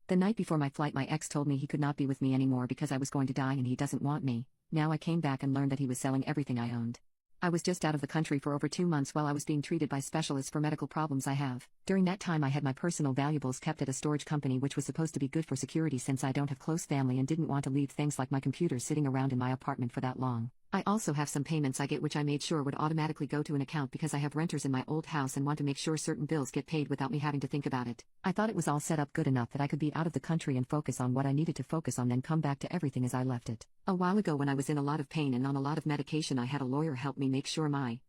The night before my flight, my ex told me he could not be with me anymore because I was going to die and he doesn't want me. Now I came back and learned that he was selling everything I owned. I was just out of the country for over 2 months while I was being treated by specialists for medical problems I have. During that time I had my personal valuables kept at a storage company, which was supposed to be good for security since I don't have close family and didn't want to leave things like my computer sitting around in my apartment for that long. I also have some payments I get which I made sure would automatically go to an account because I have renters in my old house and want to make sure certain bills get paid without me having to think about it. I thought it was all set up good enough that I could be out of the country and focus on what I needed to focus on, then come back to everything as I left it. A while ago when I was in a lot of pain and on a lot of medication, I had a lawyer help me make sure my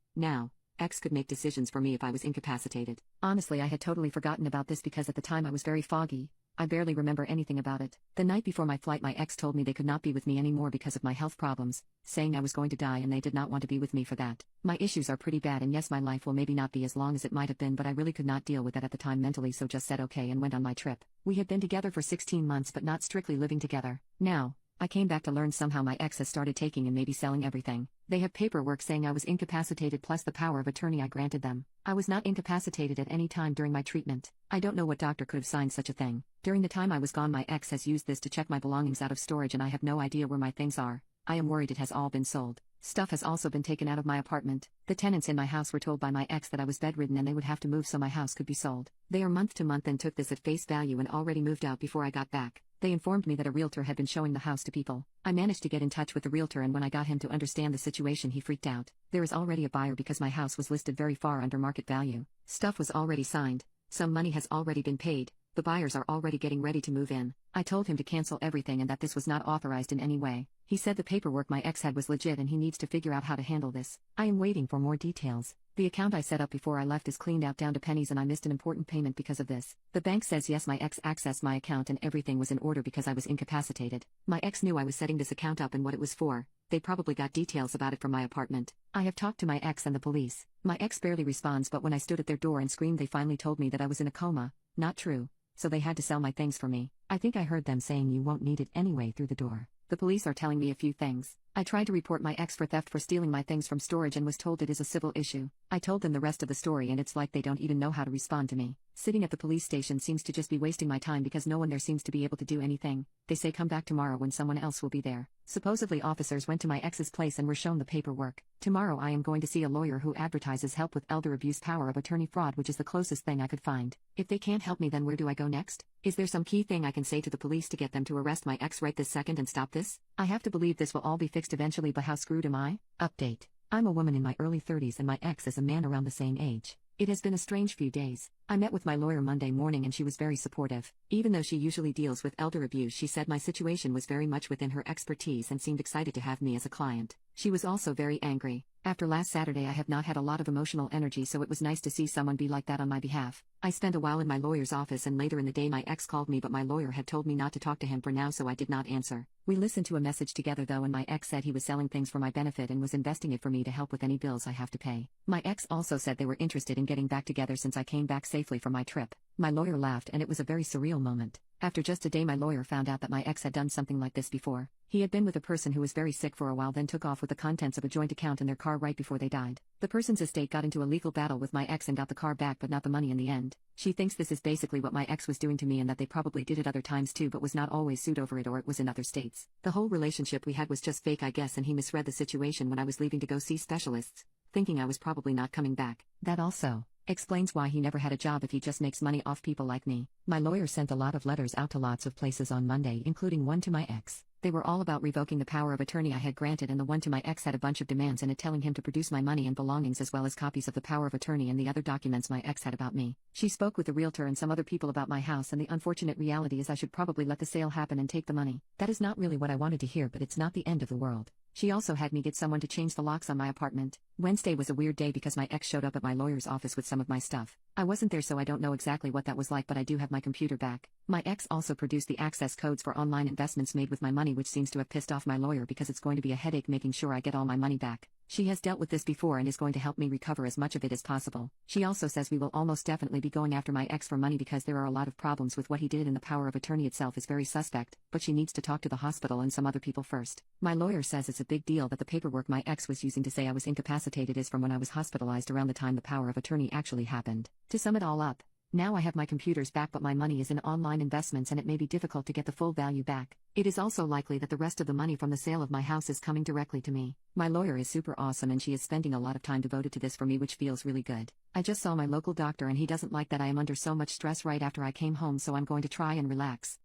ex could make decisions for me if I was incapacitated. Honestly, I had totally forgotten about this because at the time I was very foggy. I barely remember anything about it. The night before my flight, my ex told me they could not be with me anymore because of my health problems, saying I was going to die and they did not want to be with me for that. My issues are pretty bad, and yes, my life will maybe not be as long as it might have been, but I really could not deal with that at the time mentally, so just said okay and went on my trip. We had been together for 16 months but not strictly living together. Now, I came back to learn somehow my ex has started taking and maybe selling everything. They have paperwork saying I was incapacitated plus the power of attorney I granted them. I was not incapacitated at any time during my treatment. I don't know what doctor could have signed such a thing. During the time I was gone, my ex has used this to check my belongings out of storage and I have no idea where my things are. I am worried it has all been sold. Stuff has also been taken out of my apartment. The tenants in my house were told by my ex that I was bedridden and they would have to move so my house could be sold. They are month to month and took this at face value and already moved out before I got back. They informed me that a realtor had been showing the house to people. I managed to get in touch with the realtor, and when I got him to understand the situation, he freaked out. There is already a buyer because my house was listed very far under market value. Stuff was already signed. Some money has already been paid. The buyers are already getting ready to move in. I told him to cancel everything and that this was not authorized in any way. He said the paperwork my ex had was legit and he needs to figure out how to handle this. I am waiting for more details. The account I set up before I left is cleaned out down to pennies and I missed an important payment because of this. The bank says yes, my ex accessed my account and everything was in order because I was incapacitated. My ex knew I was setting this account up and what it was for. They probably got details about it from my apartment. I have talked to my ex and the police. My ex barely responds, but when I stood at their door and screamed, they finally told me that I was in a coma. Not true. So they had to sell my things for me. I think I heard them saying you won't need it anyway through the door. The police are telling me a few things. I tried to report my ex for theft for stealing my things from storage and was told it is a civil issue. I told them the rest of the story and it's like they don't even know how to respond to me. Sitting at the police station seems to just be wasting my time because no one there seems to be able to do anything. They say come back tomorrow when someone else will be there. Supposedly officers went to my ex's place and were shown the paperwork. Tomorrow I am going to see a lawyer who advertises help with elder abuse power of attorney fraud, which is the closest thing I could find. If they can't help me, then where do I go next? Is there some key thing I can say to the police to get them to arrest my ex right this second and stop this? I have to believe this will all be fixed eventually, but how screwed am I? Update. I'm a woman in my early 30s and my ex is a man around the same age. It has been a strange few days. I met with my lawyer Monday morning and she was very supportive. Even though she usually deals with elder abuse, she said my situation was very much within her expertise and seemed excited to have me as a client. She was also very angry. After last Saturday I have not had a lot of emotional energy, so it was nice to see someone be like that on my behalf. I spent a while in my lawyer's office and later in the day my ex called me, but my lawyer had told me not to talk to him for now, so I did not answer. We listened to a message together though, and my ex said he was selling things for my benefit and was investing it for me to help with any bills I have to pay. My ex also said they were interested in getting back together since I came back safely from my trip. My lawyer laughed and it was a very surreal moment. After just a day my lawyer found out that my ex had done something like this before. He had been with a person who was very sick for a while, then took off with the contents of a joint account in their car right before they died. The person's estate got into a legal battle with my ex and got the car back but not the money in the end. She thinks this is basically what my ex was doing to me and that they probably did it other times too, but was not always sued over it or it was in other states. The whole relationship we had was just fake, I guess, and he misread the situation when I was leaving to go see specialists, thinking I was probably not coming back. That also explains why he never had a job if he just makes money off people like me. My lawyer sent a lot of letters out to lots of places on Monday, including one to my ex. They were all about revoking the power of attorney I had granted, and the one to my ex had a bunch of demands in it telling him to produce my money and belongings as well as copies of the power of attorney and the other documents my ex had about me. She spoke with the realtor and some other people about my house, and the unfortunate reality is I should probably let the sale happen and take the money. That is not really what I wanted to hear, but it's not the end of the world. She also had me get someone to change the locks on my apartment. Wednesday was a weird day because my ex showed up at my lawyer's office with some of my stuff. I wasn't there, so I don't know exactly what that was like, but I do have my computer back. My ex also produced the access codes for online investments made with my money, which seems to have pissed off my lawyer because it's going to be a headache making sure I get all my money back. She has dealt with this before and is going to help me recover as much of it as possible. She also says we will almost definitely be going after my ex for money because there are a lot of problems with what he did, and the power of attorney itself is very suspect, but she needs to talk to the hospital and some other people first. My lawyer says it's a big deal that the paperwork my ex was using to say I was incapacitated is from when I was hospitalized around the time the power of attorney actually happened. To sum it all up, Now I have my computers back, but my money is in online investments and it may be difficult to get the full value back. It is also likely that the rest of the money from the sale of my house is coming directly to me. My lawyer is super awesome and she is spending a lot of time devoted to this for me, which feels really good. I just saw my local doctor and he doesn't like that I am under so much stress right after I came home, so I'm going to try and relax.